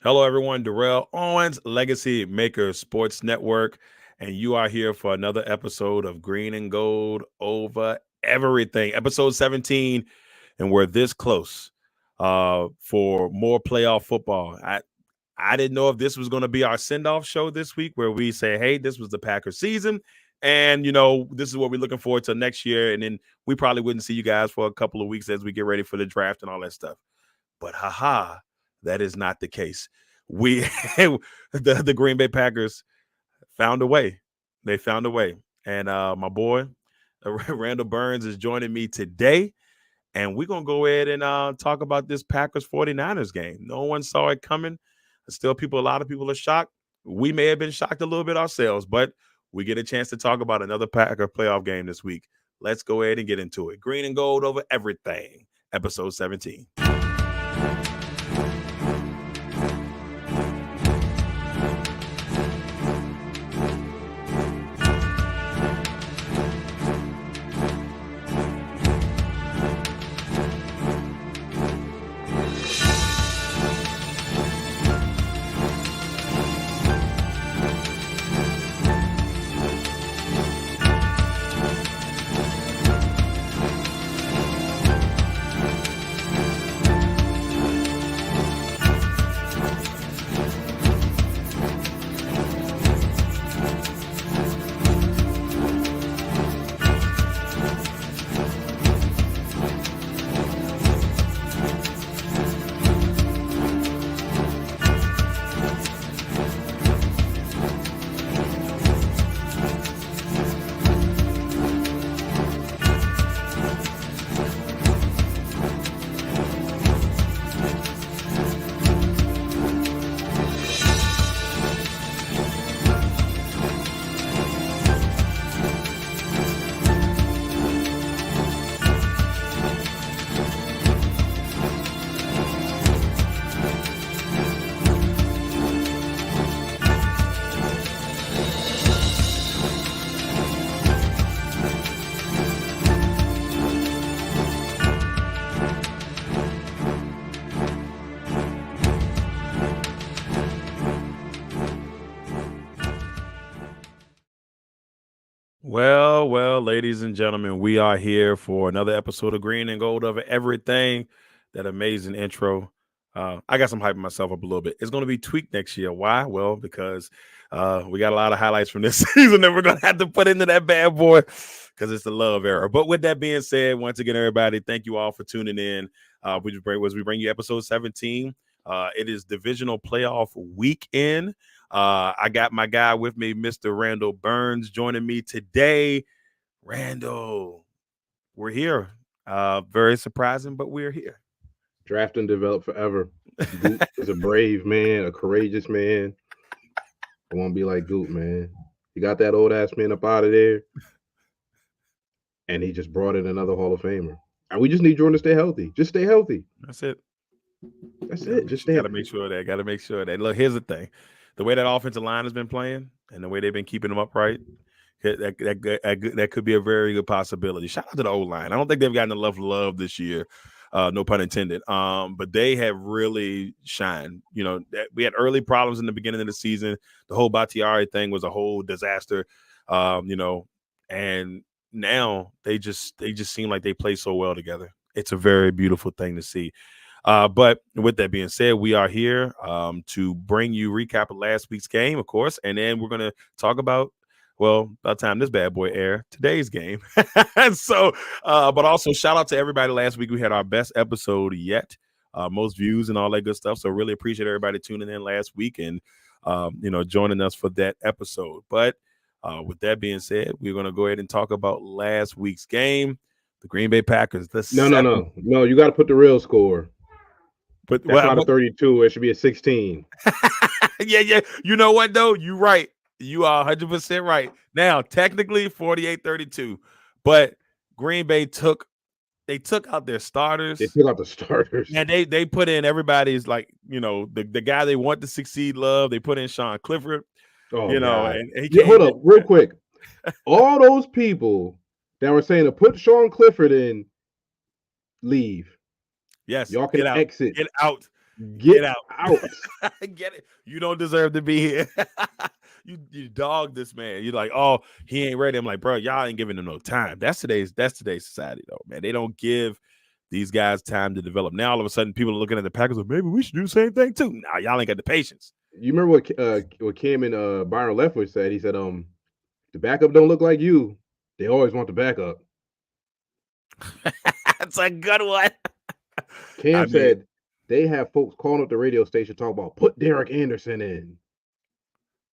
Hello, everyone. Darrell Owens, Legacy Maker Sports Network, and you are here for another episode of Green and Gold Over Everything, episode 17, and we're this close for more playoff football. I didn't know if this was going to be our send-off show this week, where we say, "Hey, this was the Packers season, and this is what we're looking forward to next year," and then we probably wouldn't see you guys for a couple of weeks as we get ready for the draft and all that stuff. But haha, that is not the case. We the Green Bay Packers found a way. They found a way. And my boy, Randall Burns, is joining me today. And we're going to go ahead and talk about this Packers 49ers game. No one saw it coming. Still, a lot of people are shocked. We may have been shocked a little bit ourselves, but we get a chance to talk about another Packer playoff game this week. Let's go ahead and get into it. Green and gold over everything. Episode 17. Well, ladies and gentlemen, we are here for another episode of Green and Gold Over Everything. That amazing intro. I got some hyping myself up a little bit. It's going to be tweaked next year. Why? Well, because we got a lot of highlights from this season that we're going to have to put into that bad boy because it's the love era. But with that being said, once again, everybody, thank you all for tuning in. We bring you episode 17. It is divisional playoff weekend. I got my guy with me, Mr. Randell Burns, joining me today. Randall, we're here. Very surprising, but we're here. Draft and develop forever. Goot is a brave man, a courageous man. I won't be like Goot, man. He got that old ass man up out of there, and he just brought in another Hall of Famer. And we just need Jordan to stay healthy. Just stay healthy. That's it. That's it. Just stay Got to make sure that. Got to make sure that. Look, here's the thing: the way that offensive line has been playing, and the way they've been keeping them upright, that could be a very good possibility. Shout out to the O line. I don't think they've gotten enough love this year. No pun intended. But they have really shined. We had early problems in the beginning of the season. The whole Bakhtiari thing was a whole disaster. And now they just seem like they play so well together. It's a very beautiful thing to see. But with that being said, we are here to bring you recap of last week's game, of course, and then we're going to talk about, well, by the time this bad boy air, today's game. So, but also shout out to everybody last week. We had our best episode yet, most views and all that good stuff. So really appreciate everybody tuning in last week and, joining us for that episode. But with that being said, we're going to go ahead and talk about last week's game. The Green Bay Packers. No. You got to put the real score. But that's not a 32. It should be a 16. Yeah. You know what, though? You're right. You are 100% right. Now, technically 48-32, but Green Bay took out their starters. They took out the starters. And they put in everybody's, like, the guy they want to succeed, Love. They put in Sean Clifford. Oh, and he hold up real quick. All those people that were saying to put Sean Clifford in, leave. Yes. Y'all can exit. Get out. Get out. out. Get it. You don't deserve to be here. You dog this man. You're like, oh, he ain't ready. I'm like, bro, y'all ain't giving him no time. That's today's society, though, man. They don't give these guys time to develop. Now all of a sudden, people are looking at the Packers like, maybe we should do the same thing too. Nah, y'all ain't got the patience. You remember what Cam and Byron Leftwich said? He said, the backup don't look like you. They always want the backup. That's a good one. Cam said they have folks calling up the radio station talking about put Derek Anderson in.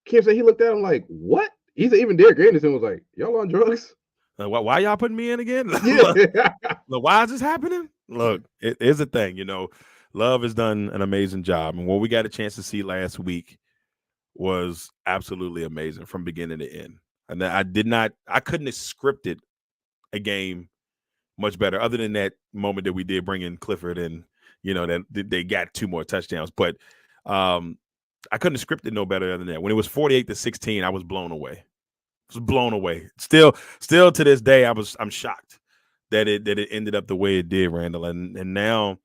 Cam said he looked at him like, what? He said even Derek Anderson was like, y'all on drugs? Why y'all putting me in again? Yeah. Look, why is this happening? Look, it is a thing. Love has done an amazing job. And what we got a chance to see last week was absolutely amazing from beginning to end. And I couldn't have scripted a game much better other than that moment that we did bring in Clifford and, that they got 2 more touchdowns. But I couldn't have scripted no better than that. When it was 48-16, I was blown away. Still to this day, I'm shocked that it ended up the way it did, Randall. And now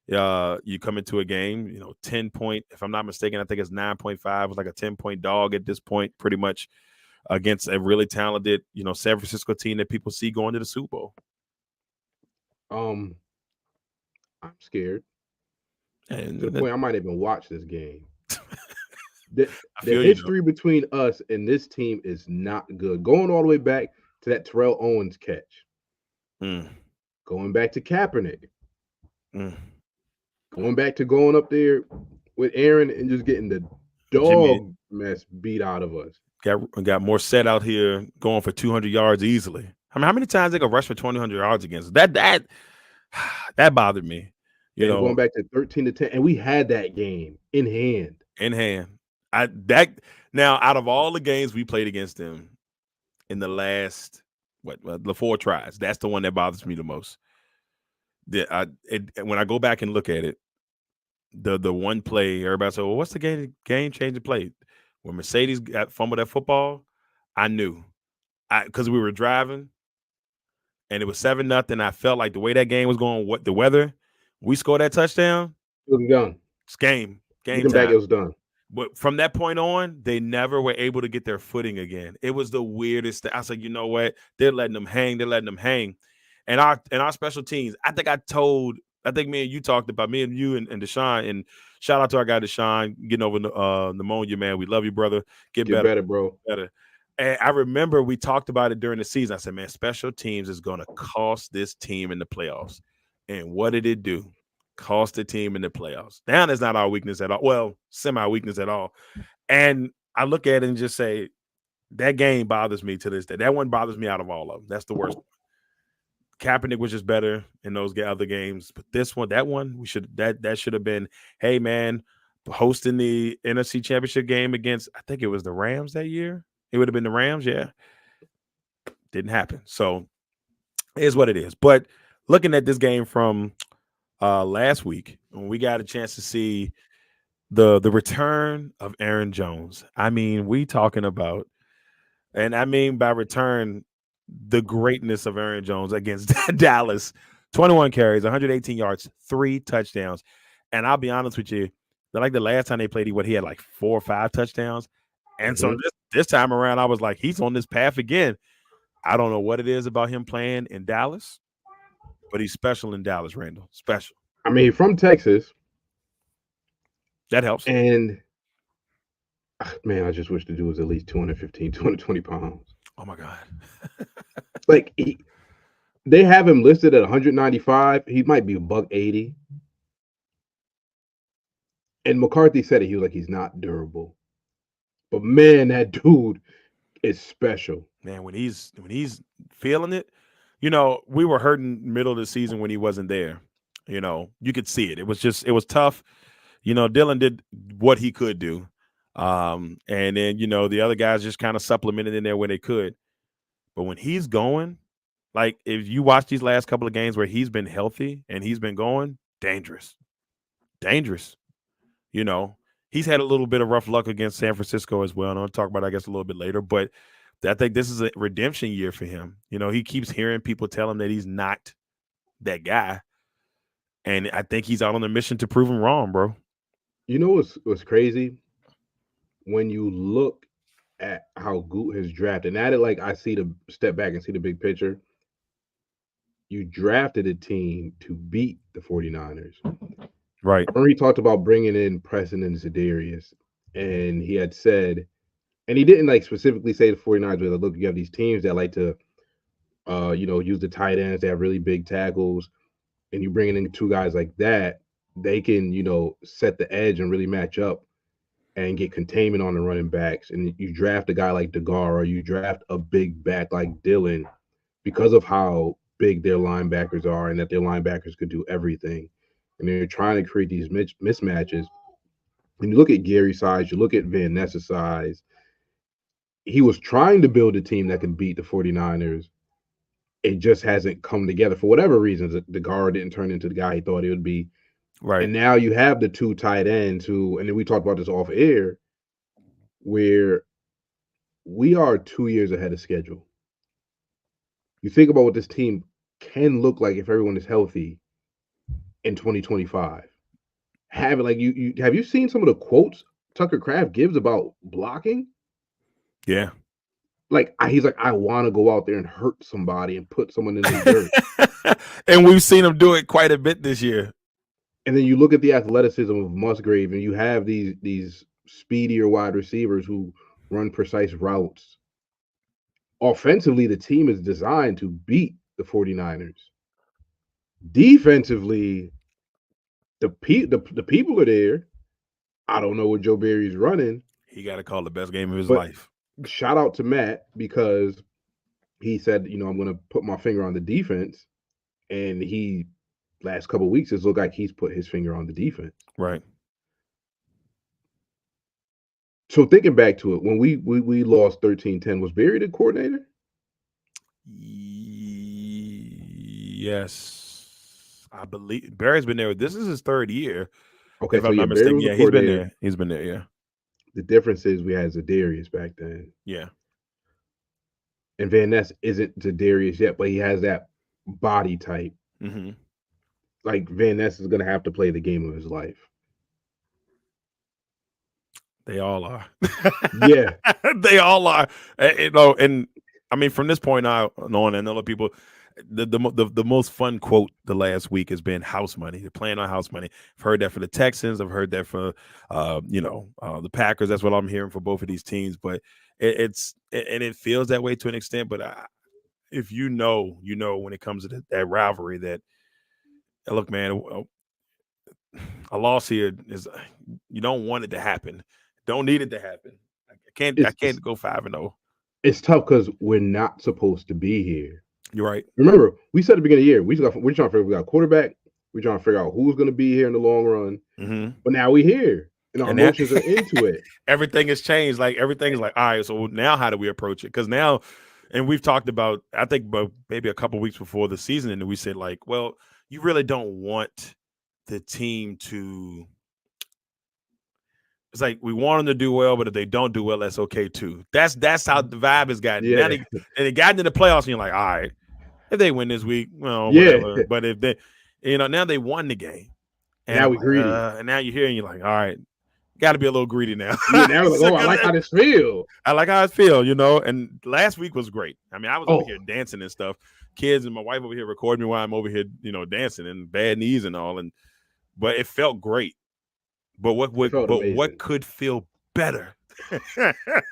you come into a game, 10 point, if I'm not mistaken, I think it's 9.5. It was like a 10-point dog at this point, pretty much against a really talented, San Francisco team that people see going to the Super Bowl. I'm scared. And to the point I might even watch this game. The history between us and this team is not good. Going all the way back to that Terrell Owens catch. Going back to Kaepernick. Going back to going up there with Aaron and just getting the dog mess beat out of us. Got more set out here going for 200 yards easily. I mean, how many times they go rush for 200 yards against us? That bothered me. Going back to 13-10, and we had that game in hand. Now, out of all the games we played against them in the last the 4 tries, that's the one that bothers me the most. When I go back and look at it, the one play, everybody said, well, what's the game changing play? When Mercedes fumbled that football, I knew. Because we were driving and it was 7-0. I felt like the way that game was going, the weather, we scored that touchdown. It was done. It's game time. Back, it was done. But from that point on, they never were able to get their footing again. It was the weirdest thing. I was like, you know what? They're letting them hang. And our special teams, I think me and you talked about, me and you and Deshaun, and shout out to our guy Deshaun getting over pneumonia, man. We love you, brother. Get better, bro. Better. And I remember we talked about it during the season. I said, man, special teams is going to cost this team in the playoffs. And what did it do? Cost the team in the playoffs. Now that's not our weakness at all. Well, semi-weakness at all. And I look at it and just say, that game bothers me to this day. That one bothers me out of all of them. That's the worst one. Kaepernick was just better in those other games. But that one, that should have been, hey, man, hosting the NFC Championship game against, I think it was the Rams that year. It would have been the Rams, yeah. Didn't happen. So it is what it is. But looking at this game from last week, when we got a chance to see the return of Aaron Jones. I mean, we talking about, and I mean by return, the greatness of Aaron Jones against Dallas. 21 carries, 118 yards, 3 touchdowns. And I'll be honest with you, like the last time they played, he had like 4 or 5 touchdowns. And so this time around, I was like, he's on this path again. I don't know what it is about him playing in Dallas, but he's special in Dallas, Randall. Special. I mean, from Texas. That helps. And, man, I just wish the dude was at least 215, 220 pounds. Oh, my God. Like, they have him listed at 195. He might be $180. And McCarthy said it. He was like, he's not durable. But, man, that dude is special. Man, when he's feeling it, we were hurting middle of the season when he wasn't there. You could see it. It was tough. Dylan did what he could do. And then, the other guys just kind of supplemented in there when they could. But when he's going, like if you watch these last couple of games where he's been healthy and he's been going, dangerous. He's had a little bit of rough luck against San Francisco as well. And I'll talk about it, I guess, a little bit later. But I think this is a redemption year for him. He keeps hearing people tell him that he's not that guy. And I think he's out on a mission to prove him wrong, bro. You know what's crazy? When you look at how Goot has drafted, now that like I see the step back and see the big picture, you drafted a team to beat the 49ers. I Right. remember he talked about bringing in Preston and Zadarius, and he had said, and he didn't like specifically say the 49ers, but like, look, you have these teams that like to, use the tight ends. They have really big tackles, and you bringing in two guys like that, they can, set the edge and really match up and get containment on the running backs. And you draft a guy like Degar, or you draft a big back like Dylan because of how big their linebackers are and that their linebackers could do everything. And they're trying to create these mismatches. When you look at Gary's size, you look at Van Ness's size, he was trying to build a team that could beat the 49ers. It just hasn't come together for whatever reasons. The guard didn't turn into the guy he thought he would be. Right. And now you have the two tight ends who, and then we talked about this off air, where we are 2 years ahead of schedule. You think about what this team can look like if everyone is healthy in 2025. Have like you have you seen some of the quotes Tucker Kraft gives about blocking? Yeah. Like he's like, I want to go out there and hurt somebody and put someone in the dirt. And we've seen him do it quite a bit this year. And then you look at the athleticism of Musgrave, and you have these speedier wide receivers who run precise routes. Offensively, the team is designed to beat the 49ers. Defensively, the people are there. I don't know what Joe Barry's running. He got to call the best game of his But life. shout out to Matt because he said, I'm going to put my finger on the defense. And he, last couple of weeks, it's looked like he's put his finger on the defense. Right. So thinking back to it, when we lost 13-10, was Barry the coordinator? Yes. I believe Barry's been there. This is his third year. Okay, If so I'm yeah, not Barry mistaken. was the Yeah, he's been coordinator. there. He's been there, yeah. The difference is we had Zadarius back then. Yeah. And Van Ness isn't Zadarius yet, but he has that body type. Mm-hmm. Like Van Ness is going to have to play the game of his life. They all are. Yeah. They all are. And I mean, from this point on, and other people, the most fun quote the last week has been house money. They're playing on house money. I've heard that for the Texans. I've heard that for, the Packers. That's what I'm hearing for both of these teams. But it feels that way to an extent. But if you know, when it comes to that rivalry, that look, man, a loss here is you don't want it to happen. Don't need it to happen. I can't go 5-0. It's tough because we're not supposed to be here. You're right. Remember, we said at the beginning of the year, we're trying to figure out we got a quarterback. We're trying to figure out who's going to be here in the long run. Mm-hmm. But now we're here, and our emotions are into it. Everything has changed. Like everything's like, all right. So now, how do we approach it? Because now, and we've talked about, I think, maybe a couple weeks before the season, and we said like, well, you really don't want the team to. It's like we want them to do well, but if they don't do well, that's okay too. That's how the vibe has gotten. Yeah. Now they got into the playoffs, and you're like, all right, if they win this week, well, whatever. Yeah. But if they, now they won the game, and now we're greedy, and now you're here, and you're like, all right, got to be a little greedy now. Yeah, now we're like, I like how this feel. I like how it feel, And last week was great. I mean, I was over here dancing and stuff. Kids and my wife over here recording me while I'm over here, dancing and bad knees and all, but it felt great. But what could feel better?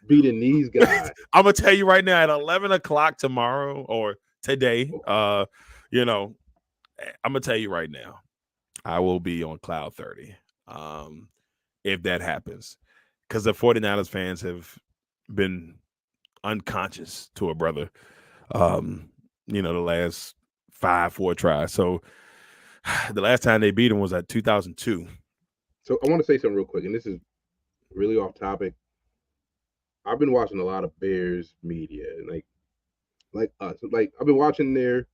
Beating these guys. I'm gonna tell you right now at 11 o'clock tomorrow or today. I'm gonna tell you right now, I will be on cloud 30. If that happens, because the 49ers fans have been unconscious to a brother. The last 5-4 tries. So the last time they beat him was at 2002. So I want to say something real quick, and this is really off topic. I've been watching a lot of Bears media, and like us. Like I've been watching their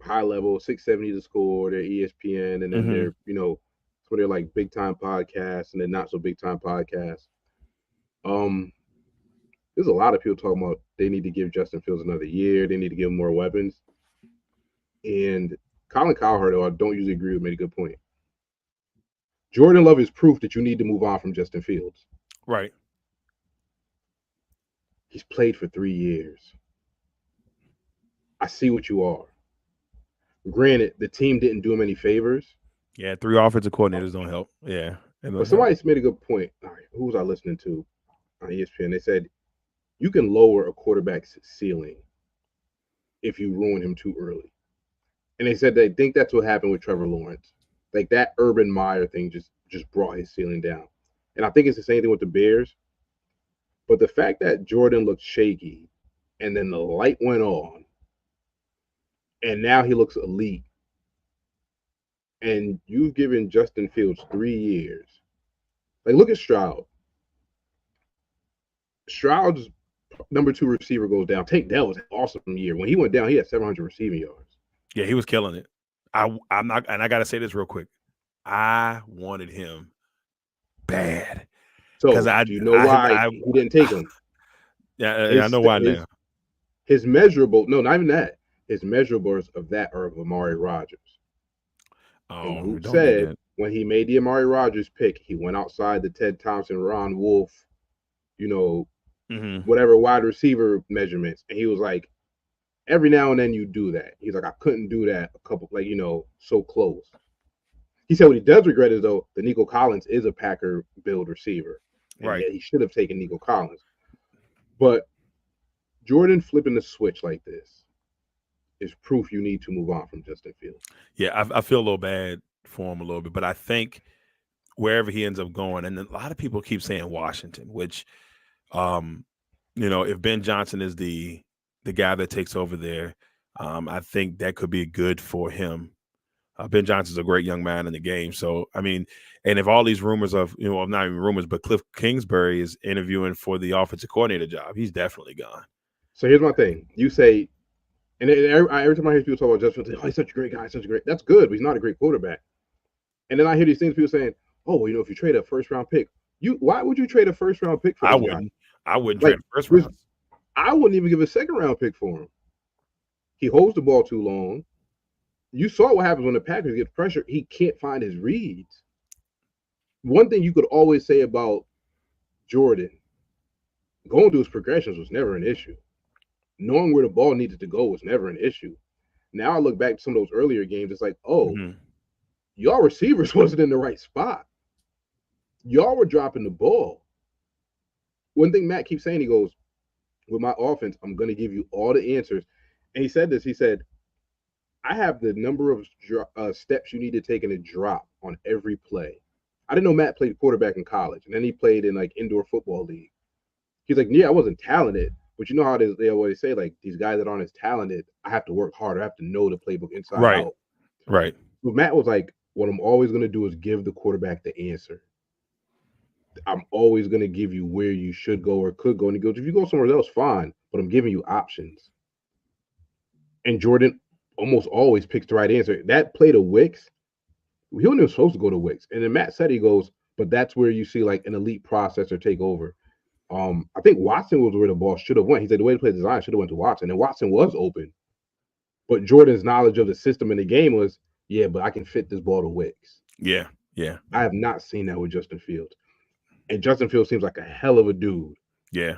high level 670 to score, their ESPN, and then their some of their like big time podcasts and then not so big time podcasts. There's a lot of people talking about they need to give Justin Fields another year. They need to give him more weapons. And Colin Cowherd, though, I don't usually agree with, made a good point. Jordan Love is proof that you need to move on from Justin Fields. Right. He's played for 3 years. I see what you are. Granted, the team didn't do him any favors. Yeah, 3 offensive coordinators don't help. Yeah, it But doesn't help. somebody made a good point. All right, who was I listening to on ESPN? They said you can lower a quarterback's ceiling if you ruin him too early. And they said they think that's what happened with Trevor Lawrence. Like that Urban Meyer thing just brought his ceiling down. And I think it's the same thing with the Bears. But the fact that Jordan looked shaky and then the light went on and now he looks elite. And you've given Justin Fields 3 years. Like look at Stroud. Stroud's number 2 receiver goes down. Tank Dell was an awesome year. When he went down, he had 700 receiving yards. Yeah, he was killing it. I'm not, and I got to say this real quick. I wanted him bad because So do you know why he didn't take him? Yeah, I know why now. His measurable, no, not even that. His measurables of that are of Amari Rodgers. And Goop said when he made the Amari Rodgers pick, he went outside the Ted Thompson, Ron Wolf, whatever wide receiver measurements. And he was like, every now and then you do that. He's like, I couldn't do that a couple, so close. He said what he does regret is, though, that Nico Collins is a Packer build receiver. And right. he should have taken Nico Collins. But Jordan flipping the switch like this is proof you need to move on from Justin Fields. Yeah, I feel a little bad for him a little bit, but I think wherever he ends up going, and a lot of people keep saying Washington, which, if Ben Johnson is the guy that takes over there, I think that could be good for him. Ben Johnson's a great young man in the game. So, I mean, and if all these rumors of, not even rumors, but Cliff Kingsbury is interviewing for the offensive coordinator job, he's definitely gone. So here's my thing. You say, and every time I hear people talk about Justin Fields, he's such a great guy, that's good, but he's not a great quarterback. And then I hear these things, people saying, oh, well, if you trade a first-round pick, why would you trade a first-round pick for this guy? I wouldn't trade a first round. I wouldn't even give a second-round pick for him. He holds the ball too long. You saw what happens when the Packers get pressure. He can't find his reads. One thing you could always say about Jordan, going through his progressions was never an issue. Knowing where the ball needed to go was never an issue. Now I look back to some of those earlier games, it's like, y'all receivers wasn't in the right spot. Y'all were dropping the ball. One thing Matt keeps saying, he goes, with my offense, I'm going to give you all the answers. And he said this, he said, I have the number of steps you need to take in a drop on every play. I didn't know Matt played quarterback in college, and then he played in indoor football league. He's like, yeah, I wasn't talented, but you know how it is, they always say, these guys that aren't as talented, I have to work harder. I have to know the playbook inside out. Right. But Matt was like, what I'm always going to do is give the quarterback the answer. I'm always going to give you where you should go or could go. And he goes, if you go somewhere else, fine, but I'm giving you options. And Jordan almost always picks the right answer. That play to Wicks, he wasn't even supposed to go to Wicks. And then Matt said, he goes, but that's where you see an elite processor take over. I think Watson was where the ball should have went. He said the way to play design should have went to Watson. And Watson was open. But Jordan's knowledge of the system in the game was, yeah, but I can fit this ball to Wicks. Yeah. I have not seen that with Justin Fields. And Justin Fields seems like a hell of a dude. Yeah.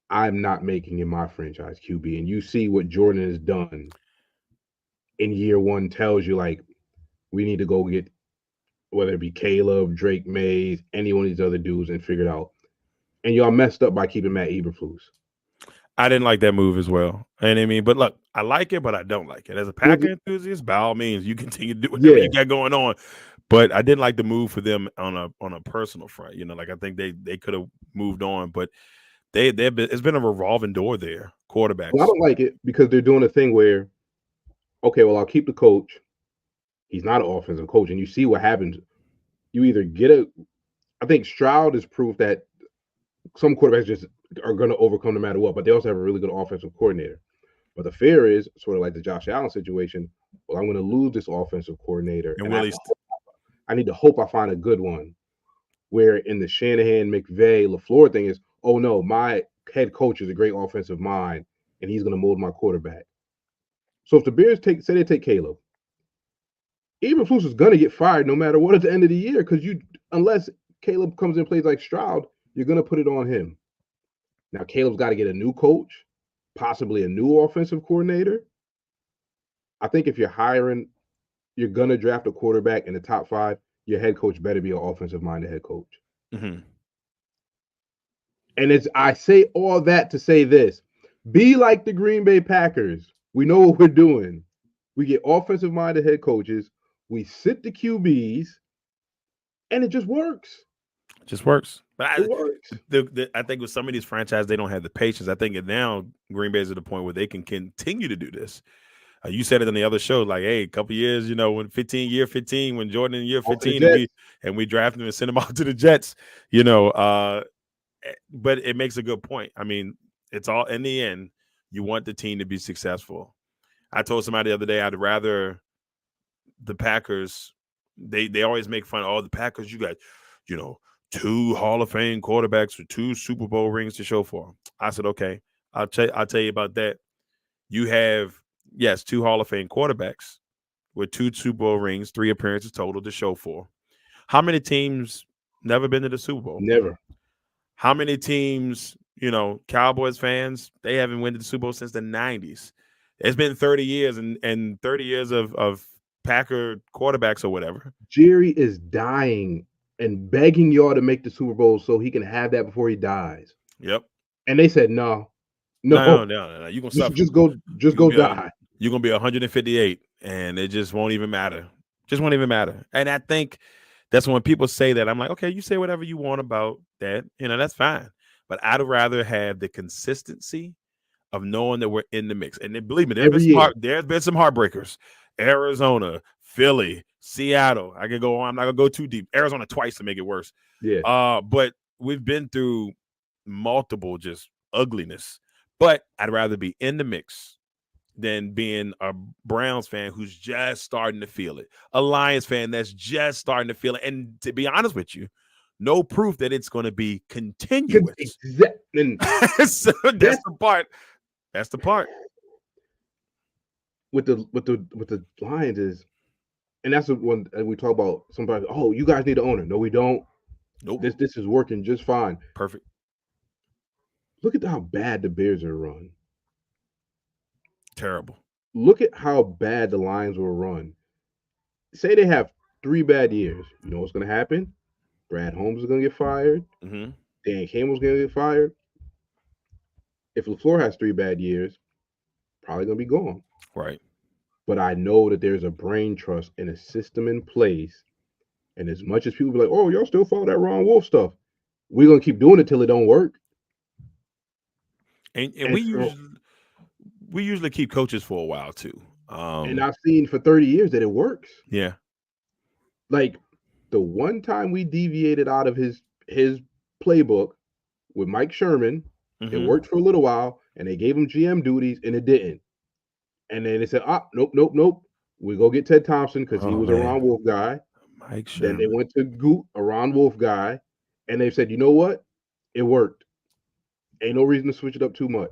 I'm not making him my franchise QB. And you see what Jordan has done in year one tells you, we need to go get, whether it be Caleb, Drake Mays, any one of these other dudes and figure it out. And y'all messed up by keeping Matt Eberflus. I didn't like that move as well. And I mean, but look, I like it, but I don't like it. As a Packer enthusiast, by all means, you continue to do whatever you got going on. But I didn't like the move for them on a personal front. I think they could have moved on, but it's been a revolving door there. Quarterbacks. Well, I don't like it because they're doing a thing where, okay, well, I'll keep the coach. He's not an offensive coach, and you see what happens. You either I think Stroud is proof that some quarterbacks just are going to overcome no matter what, but they also have a really good offensive coordinator. But the fear is sort of like the Josh Allen situation. Well, I'm going to lose this offensive coordinator, and I need to hope I find a good one. Where in the Shanahan, McVay, LaFleur thing is, oh no, my head coach is a great offensive mind, and he's going to mold my quarterback. So if the Bears say they take Caleb, Eberflus is gonna get fired no matter what at the end of the year because unless Caleb comes in and plays like Stroud, you're gonna put it on him. Now Caleb's got to get a new coach, possibly a new offensive coordinator. I think if you're gonna draft a quarterback in the top 5. Your head coach better be an offensive-minded head coach. Mm-hmm. And I say all that to say this: be like the Green Bay Packers. We know what we're doing. We get offensive-minded head coaches. We sit the QBs, and it just works. It just works. But It works. I think with some of these franchises, they don't have the patience. I think now Green Bay is at the point where they can continue to do this. You said it on the other show, like, hey, a couple years, when 15, when Jordan in year 15, and we drafted him and sent him out to the Jets, but it makes a good point. I mean, it's all in the end, you want the team to be successful. I told somebody the other day, I'd rather the Packers, they always make fun of the Packers, you got, 2 Hall of Fame quarterbacks with 2 Super Bowl rings to show for them. I said, okay, I'll tell you about that. You have, yes, 2 Hall of Fame quarterbacks with 2 Super Bowl rings, 3 appearances total to show for. How many teams never been to the Super Bowl? Never. How many teams, Cowboys fans, they haven't went to the Super Bowl since the 90s. It's been 30 years and 30 years of Packer quarterbacks or whatever. Jerry is dying and begging y'all to make the Super Bowl so he can have that before he dies. Yep. And they said, no. You're gonna suffer. Just go die. You're gonna be 158, and it just won't even matter. And I think that's when people say that, I'm like, okay, you say whatever you want about that, that's fine. But I'd rather have the consistency of knowing that we're in the mix. And then, believe me, there's been some heartbreakers. Arizona, Philly, Seattle. I can go on. I'm not gonna go too deep. Arizona twice to make it worse. Yeah. But we've been through multiple just ugliness. But I'd rather be in the mix than being a Browns fan who's just starting to feel it, a Lions fan that's just starting to feel it. And to be honest with you, no proof that it's going to be continuous. Exactly. So that's the part. That's the part. With the Lions is, and that's the one we talk about. Somebody, oh, you guys need an owner. No, we don't. Nope. This is working just fine. Perfect. Look at how bad the Bears are run. Terrible. Look at how bad the Lions will run. Say they have 3 bad years. You know what's going to happen? Brad Holmes is going to get fired. Mm-hmm. Dan Campbell's going to get fired. If LaFleur has 3 bad years, probably going to be gone. Right. But I know that there's a brain trust and a system in place. And as much as people be like, oh, y'all still follow that Ron Wolf stuff, we're going to keep doing it till it don't work. And we usually keep coaches for a while too. And I've seen for 30 years that it works. Yeah. Like the one time we deviated out of his playbook with Mike Sherman, it worked for a little while, and they gave him GM duties, and it didn't. And then they said, nope. We go get Ted Thompson because he was a Ron Wolf guy. Mike Sherman. Then they went to Goot, a Ron Wolf guy, and they said, you know what? It worked. Ain't no reason to switch it up too much.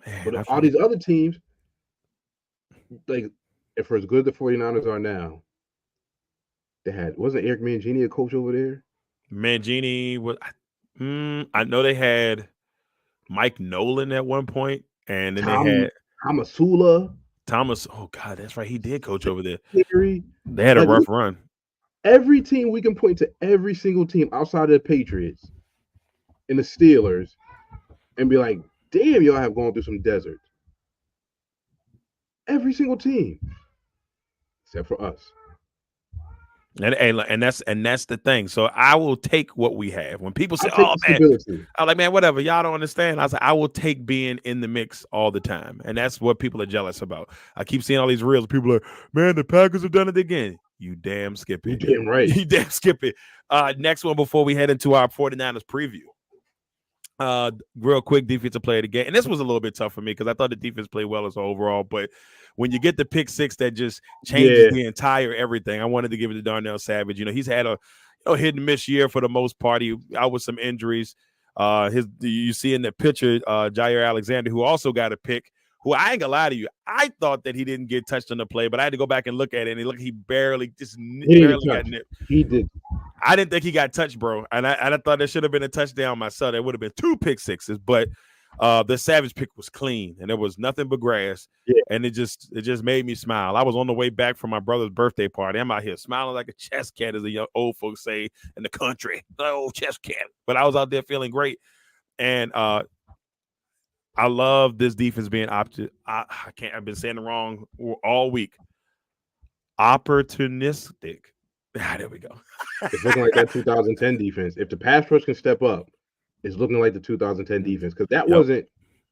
Man, but all these other teams, like, if for as good as the 49ers are now, wasn't Eric Mangini a coach over there? Mangini was, I know they had Mike Nolan at one point, and then they had Thomas. Oh God, that's right, he did coach over there. They had a rough run. Every team, we can point to every single team outside of the Patriots and the Steelers and be like, damn, y'all have gone through some deserts. Every single team, except for us. And that's the thing. So I will take what we have. When people say, "Oh man," I'm like, "Man, whatever." Y'all don't understand. I was like, I will take being in the mix all the time, and that's what people are jealous about. I keep seeing all these reels. People are, "Man, the Packers have done it again." You damn skip it. You damn right. You damn skip it. Next one before we head into our 49ers preview. Real quick, defensive player of the game. And this was a little bit tough for me because I thought the defense played well as overall. But when you get the pick 6 that just changes the entire everything, I wanted to give it to Darnell Savage. He's had a hit and miss year for the most part. He out with some injuries. You see in the picture, Jair Alexander, who also got a pick who I ain't gonna lie to you, I thought that he didn't get touched on the play, but I had to go back and look at it, and he barely, He didn't barely get got touched. nipped. He did. I didn't think he got touched, bro, and I thought there should have been a touchdown myself. There would have been 2 pick sixes, but the Savage pick was clean, and there was nothing but grass. Yeah. And it just made me smile. I was on the way back from my brother's birthday party. I'm out here smiling like a chess cat, as the young old folks say in the country. Oh, chess cat. But I was out there feeling great. And I love this defense being I've been saying it wrong all week. Opportunistic. There we go. It's looking like that 2010 defense. If the pass rush can step up, it's looking like the 2010 defense, because that wasn't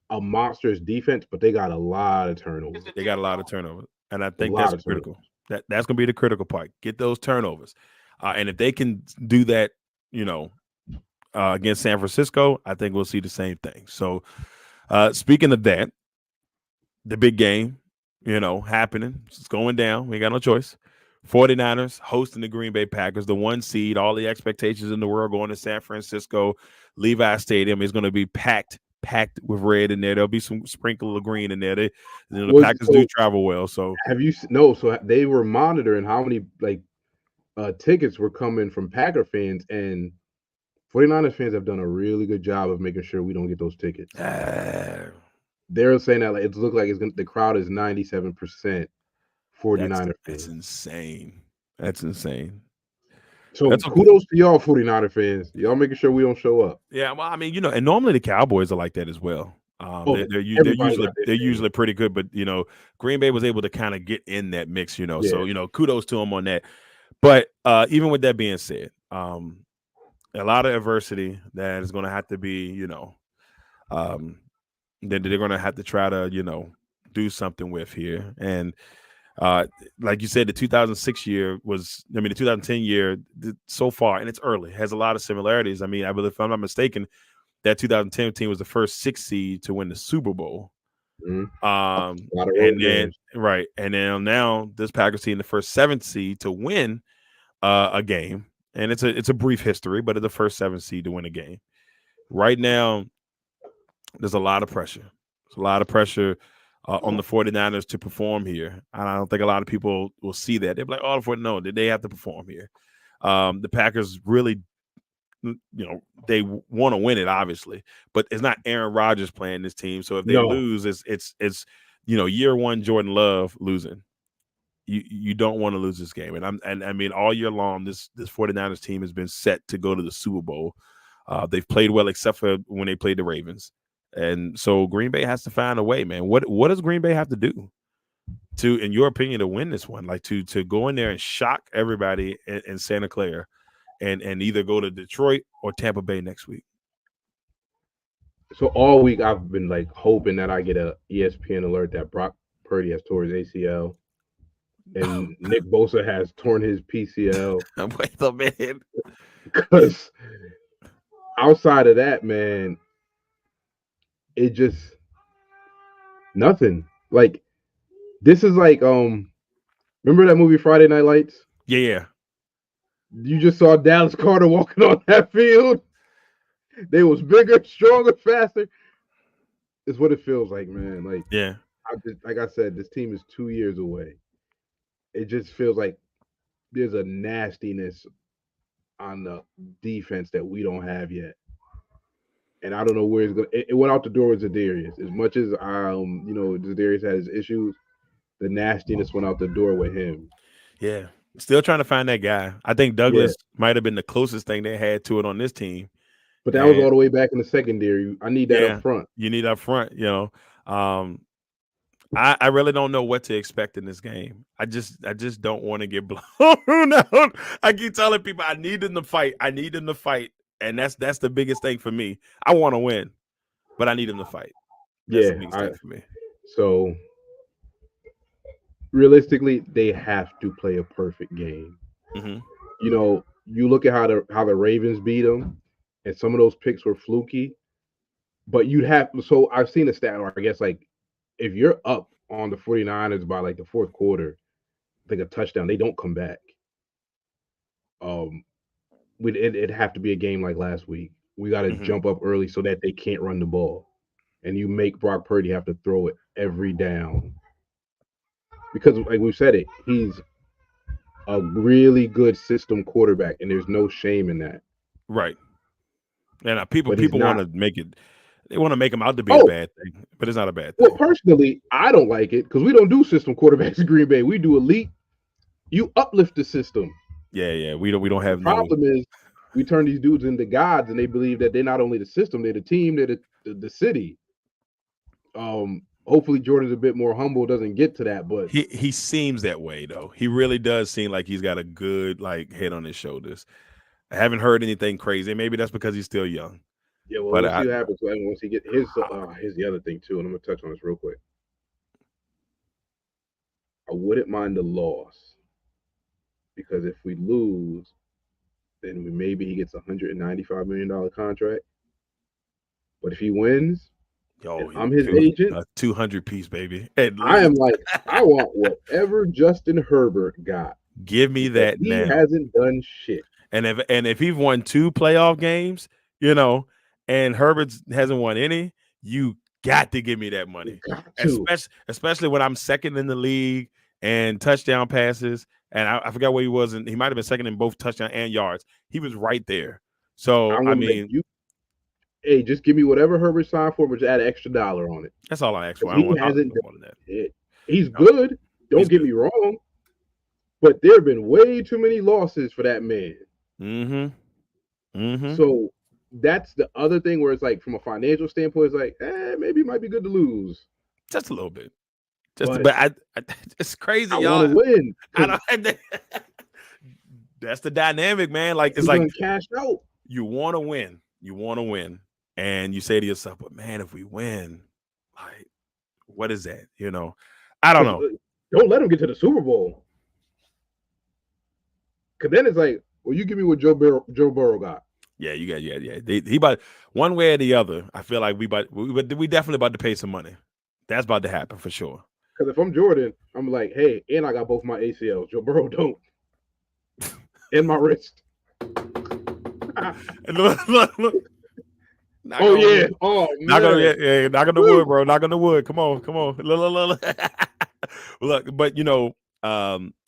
a monstrous defense, but they got a lot of turnovers. They got a lot of turnovers, and I think that's critical. That's going to be the critical part. Get those turnovers, and if they can do that, against San Francisco, I think we'll see the same thing. So, speaking of that, the big game, happening. It's going down. We ain't got no choice. 49ers hosting the Green Bay Packers, the 1 seed. All the expectations in the world going to San Francisco. Levi Stadium is going to be packed with red in there. There'll be some sprinkle of green in there. The Packers do travel well. So so they were monitoring how many tickets were coming from Packer fans, and 49ers fans have done a really good job of making sure we don't get those tickets. They're saying that it looks like the crowd is 97% 49er fans. That's insane. That's insane. So kudos to y'all 49er fans. Y'all making sure we don't show up. Yeah, well, I mean, and normally the Cowboys are like that as well. They're usually pretty good, but Green Bay was able to kind of get in that mix, So kudos to them on that. But even with that being said, a lot of adversity that is going to have to be, that they're going to have to try to, do something with here. And like you said, the 2006 year the 2010 year so far, and it's early, has a lot of similarities. I mean, I believe, if I'm not mistaken, that 2010 team was the first 6 seed to win the Super Bowl. And then now this Packers team, the first 7th seed to win a game, and it's a brief history, but it's the first 7th seed to win a game. Right now, there's a lot of pressure. There's a lot of pressure on the 49ers to perform here. And I don't think a lot of people will see that. They're like, no, they have to perform here. The Packers really, they want to win it, obviously, but it's not Aaron Rodgers playing this team. So if they lose, it's year one Jordan Love losing. You don't want to lose this game. And I mean, all year long, this 49ers team has been set to go to the Super Bowl. They've played well, except for when they played the Ravens. And so Green Bay has to find a way, man. What does Green Bay have to do to, in your opinion, to win this one? Like to go in there and shock everybody in Santa Clara and either go to Detroit or Tampa Bay next week? So all week I've been hoping that I get a ESPN alert that Brock Purdy has torn his ACL and Nick Bosa has torn his PCL. Wait a minute. Because outside of that, man, it just nothing. This is remember that movie Friday Night Lights? Yeah. You just saw Dallas Carter walking on that field. They was bigger, stronger, faster. It's what it feels like, man. Like I said, this team is 2 years away. It just feels like there's a nastiness on the defense that we don't have yet. And I don't know where it's going. It went out the door with Zadarius. As much as Zadarius had his issues, the nastiness went out the door with him. Yeah, still trying to find that guy. I think Douglas might have been the closest thing they had to it on this team. But that was all the way back in the secondary. I need that up front. You need up front. I really don't know what to expect in this game. I just don't want to get blown out. I keep telling people I need them to fight. And that's the biggest thing for me. I want to win, but I need them to fight. That's the biggest thing for me. So realistically, they have to play a perfect game. Mm-hmm. You look at how the Ravens beat them, and some of those picks were fluky. But you'd have I've seen a stat, or I guess if you're up on the 49ers by the fourth quarter, a touchdown, they don't come back. It'd have to be a game like last week. We got to jump up early so that they can't run the ball. and you make Brock Purdy have to throw it every down. Because, like we said it, he's a really good system quarterback, and there's no shame in that. Right. And people But he's want not. to make it. They want to make him out to be a Oh, bad thing, but it's not a bad well, thing. personally, I don't like it because we don't do system quarterbacks in Green Bay. We do elite. You uplift the system. Yeah. We don't The have no. problem is we turn these dudes into gods, and they believe that they're not only the system, they're the team, they're the city. Hopefully Jordan's a bit more humble, doesn't get to that, but He seems that way though. He really does seem like he's got a good like head on his shoulders. I haven't heard anything crazy. Maybe that's because he's still young. yeah, well, But we'll see what happens once he get his. Here's the other thing too, and I'm gonna touch on this real quick. I wouldn't mind the loss because if we lose, then maybe he gets $195 million contract. But if he wins, and yo, I'm his agent, a 200 piece baby at I am least. like, I want whatever Justin Herbert got Give me because that he now. hasn't done shit. And if he's won 2 playoff games, and Herbert hasn't won any, you got to give me that You money. got to. Especially when I'm second in the league and touchdown passes. And I forgot where he was. And he might have been second in both touchdown and yards. He was right there. So I'm I gonna make mean, you. Hey, just give me whatever Herbert signed for, but just add an extra dollar on it. that's all I ask for. Because I don't he want hasn't no done more than that. it. He's No, good. he's Don't get good. me wrong. But there have been way too many losses for that man. Mm-hmm. So that's the other thing where it's like, from a financial standpoint, it's like, maybe it might be good to lose. Just a little bit. But I it's crazy, I want to y'all. win I because don't. That's the dynamic, man. Like it's he's like gonna cash out. you want to win. You want to win. And you say to yourself, but man, if we win, like, what is that? I don't know. Don't let him get to the Super Bowl. Because then it's like, well, you give me what Joe Burrow got. Yeah, you got, yeah. He about one way or the other. I feel like we definitely about to pay some money. That's about to happen for sure. Because if I'm Jordan, I'm like, hey, and I got both my ACLs. Joe Burrow don't. And my wrist. Look. Oh yeah. Oh man. Knock on the wood, bro. Knock on the wood. Come on. Look. But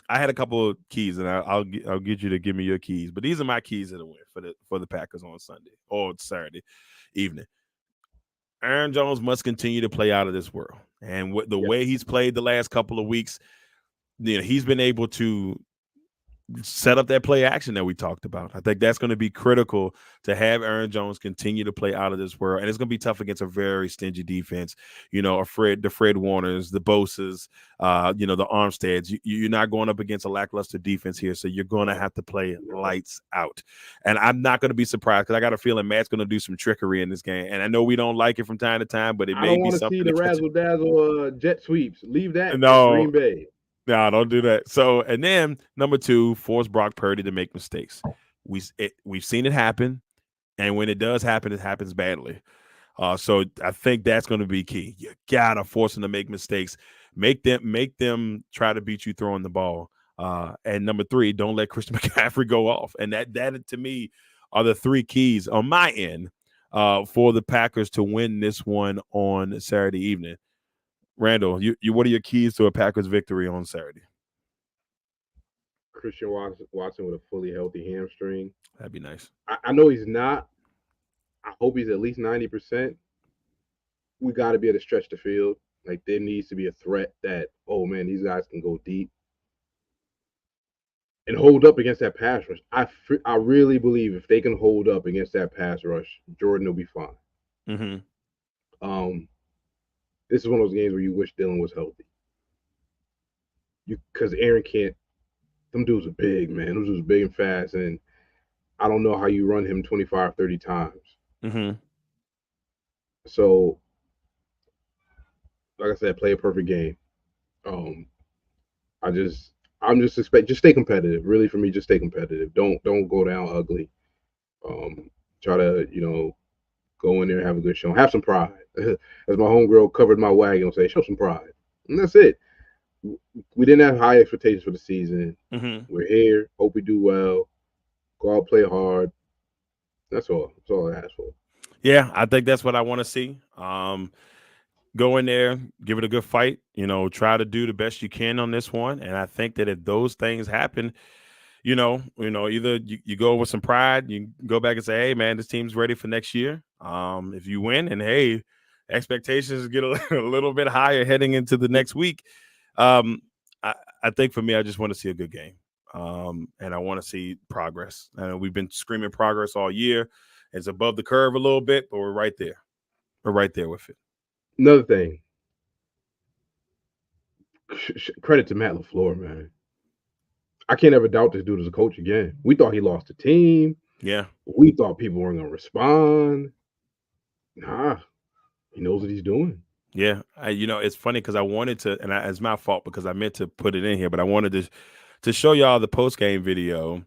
I had a couple of keys, and I'll get you to give me your keys. But these are my keys to the win for the Packers on Sunday or Saturday evening. Aaron Jones must continue to play out of this world, and the way he's played the last couple of weeks, he's been able to set up that play action that we talked about. I think that's going to be critical to have Aaron Jones continue to play out of this world. And it's going to be tough against a very stingy defense. The Fred Warners, the Bosa's, the Armsteads. You're not going up against a lackluster defense here. So you're going to have to play lights out. And I'm not going to be surprised because I got a feeling Matt's going to do some trickery in this game. And I know we don't like it from time to time, but it may be something. I don't want to see the razzle-dazzle jet sweeps. Leave that at Green Bay. No, don't do that. So, and then number 2, force Brock Purdy to make mistakes. We've seen it happen, and when it does happen, it happens badly. So I think that's going to be key. You gotta force them to make mistakes. Make them try to beat you throwing the ball. And number 3, don't let Christian McCaffrey go off. And that to me are the 3 keys on my end for the Packers to win this one on Saturday evening. Randall, you what are your keys to a Packers victory on Saturday? Christian Watson with a fully healthy hamstring. That'd be nice. I know he's not. I hope he's at least 90%. We got to be able to stretch the field. Like, there needs to be a threat that, oh man, these guys can go deep and hold up against that pass rush. I really believe if they can hold up against that pass rush, Jordan will be fine. Mm-hmm. This is one of those games where you wish Dylan was healthy. Because Aaron can't. Them dudes are big, man. Those dudes are big and fast, and I don't know how you run him 25, 30 times. Mm-hmm. So, like I said, play a perfect game. I'm just just stay competitive. Really, for me, just stay competitive. Don't go down ugly. Try to go in there and have a good show. Have some pride. As my homegirl covered my wagon, say, show some pride. And that's it. We didn't have high expectations for the season. Mm-hmm. We're here. Hope we do well. Go out, play hard. That's all. That's all I ask for. Yeah, I think that's what I want to see. Go in there, give it a good fight. Try to do the best you can on this one. And I think that if those things happen, either you go with some pride, you go back and say, hey, man, this team's ready for next year. If you win, and hey, expectations get a little bit higher heading into the next week. Um, I, I think for me, I just want to see a good game. And I want to see progress. We've been screaming progress all year. It's above the curve a little bit, but we're right there. We're right there with it. Another thing, credit to Matt LaFleur, man. I can't ever doubt this dude as a coach again. We thought he lost the team. Yeah. We thought people weren't going to respond. Nah, he knows what he's doing. Yeah. It's funny because I wanted to, and it's my fault because I meant to put it in here, but I wanted to show y'all the post game video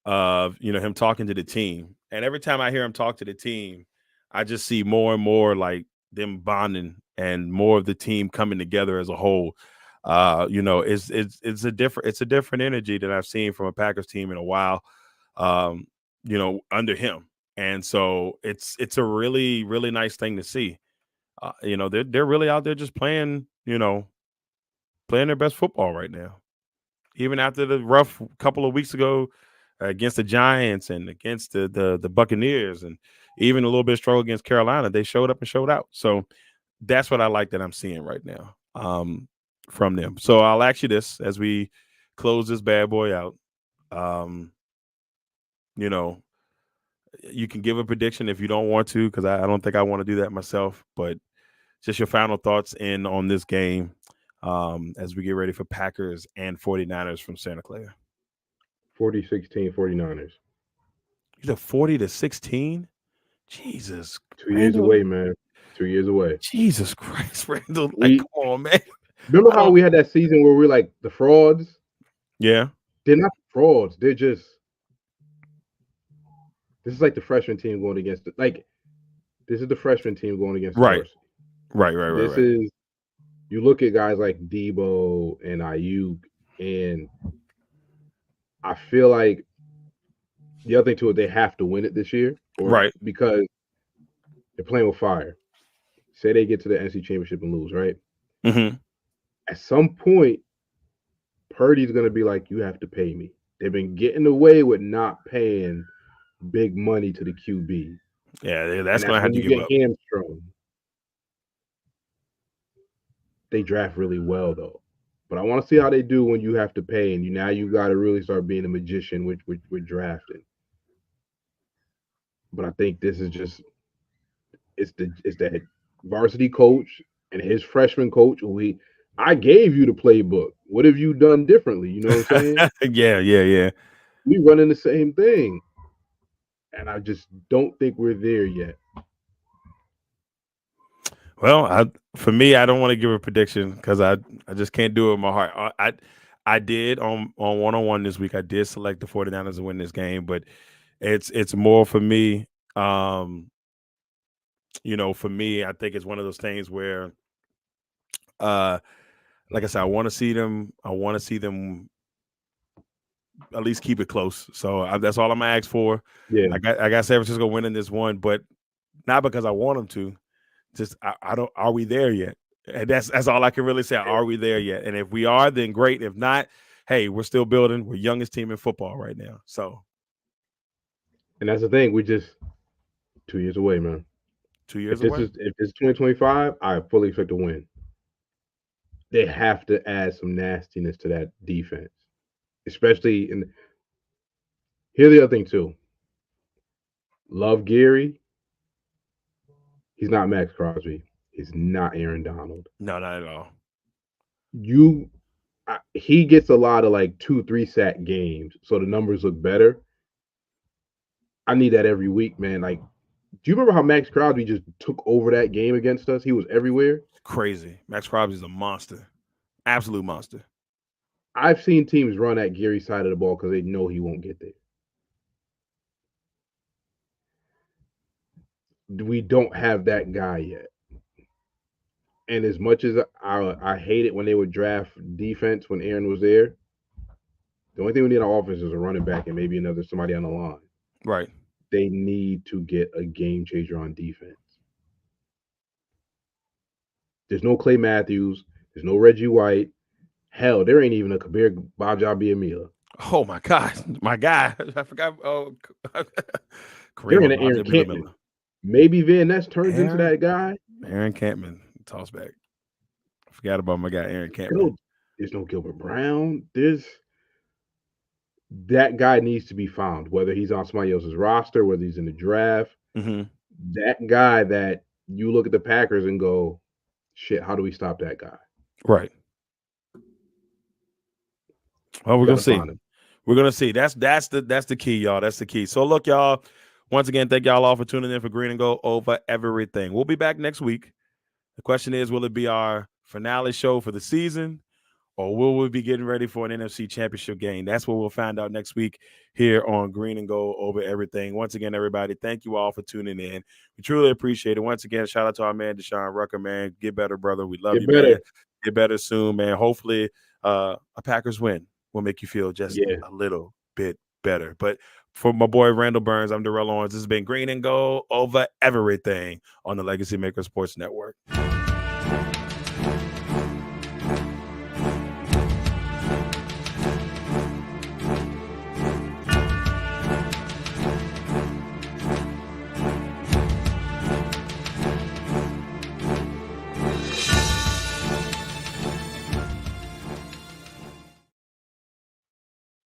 of him talking to the team. And every time I hear him talk to the team, I just see more and more like them bonding and more of the team coming together as a whole. It's a different energy that I've seen from a Packers team in a while. Um, under him, and so it's a really really nice thing to see. They're really out there just playing playing their best football right now. Even after the rough couple of weeks ago against the Giants and against the Buccaneers, and even a little bit of struggle against Carolina, they showed up and showed out. So that's what I like that I'm seeing right now from them. So I'll ask you this as we close this bad boy out. Um, you know, you can give a prediction if you don't want to, because I don't think I want to do that myself. But just your final thoughts in on this game as we get ready for Packers and 49ers from Santa Clara. 40-16 49ers. You said 40-16? Jesus, 2 years Randell. away, man. 2 years away. Jesus Christ, Randell. Like, We come on, man. remember I how don't. we had that season where we're like the frauds? Yeah. They're not frauds. They're just this is like the freshman team going against this is the freshman team going against the Right. varsity. Right. Right. Right. This Right. is you look at guys like Debo and Ayuk, and I feel like the other thing too is they have to win it this year, or Right. because they're playing with fire. Say they get to the NC Championship and lose, right? Mm-hmm. At some point, Purdy's gonna be like, "You have to pay me." They've been getting away with not paying big money to the QB, Yeah, that's and gonna that's have when to you give get up. hamstrung. They draft really well though, but I want to see how they do when you have to pay, and you got to really start being a magician with drafting. But I think this is just it's the varsity coach and his freshman coach who I gave you the playbook. What have you done differently? You know what I'm saying? Yeah. Yeah. Yeah. We running the same thing, and I just don't think we're there yet. Well, for me, I don't want to give a prediction because I just can't do it with my heart. I did on one-on-one this week. I did select the 49ers to win this game, but it's more for me. For me, I think it's one of those things where, uh, like I said, I want to see them. I want to see them at least keep it close. So that's all I'm gonna ask for. Yeah, I got San Francisco winning this one, but not because I want them to. Just I don't. Are we there yet? And that's all I can really say. Are we there yet? And if we are, then great. If not, hey, we're still building. We're youngest team in football right now. So and that's the thing. We just 2 years away, man. 2 years away. If it's 2025, I fully expect to win. They have to add some nastiness to that defense, especially in. Here's the other thing too. Love Gary. He's not Max Crosby. He's not Aaron Donald. No, not at all. You, he gets a lot of like 2-3 sack games, so the numbers look better. I need that every week, man. Like, do you remember how Max Crosby just took over that game against us? He was everywhere. Crazy. Max Crosby's a monster. Absolute monster. I've seen teams run at Gary's side of the ball because they know he won't get there. We don't have that guy yet. And as much as I hate it when they would draft defense when Aaron was there, the only thing we need on offense is a running back and maybe another somebody on the line. Right. they need to get a game changer on defense. There's no Clay Matthews. There's no Reggie White. Hell, there ain't even a Kabir Bajabiamila. Oh my God, my guy! I forgot. Oh, There Kareem ain't an Aaron Abdul-Jabbar. Campman. Maybe Van Ness turns into Aaron that guy. Aaron Campman, toss back. I forgot about my guy Aaron Campman. Yo, there's no Gilbert Brown. That guy needs to be found, whether he's on somebody else's roster, whether he's in the draft. Mm-hmm. That guy that you look at the Packers and go, shit, how do we stop that guy? Right. Well, we're gonna see. Find him. We're gonna see. That's the key, y'all. That's the key. So look, y'all. Once again, thank y'all all for tuning in for Green and Go Over Everything. We'll be back next week. The question is, will it be our finale show for the season, or will we be getting ready for an NFC Championship game? That's what we'll find out next week here on Green and Go Over Everything. Once again, everybody, thank you all for tuning in. We truly appreciate it. Once again, shout out to our man, Deshaun Rucker, man. Get better, brother. We love you, man. Get better soon, man. Hopefully, a Packers win will make you feel just a little bit better. But for my boy Randell Burns, I'm Darrell Owens. This has been Green and Go Over Everything on the Legacy Maker Sports Network.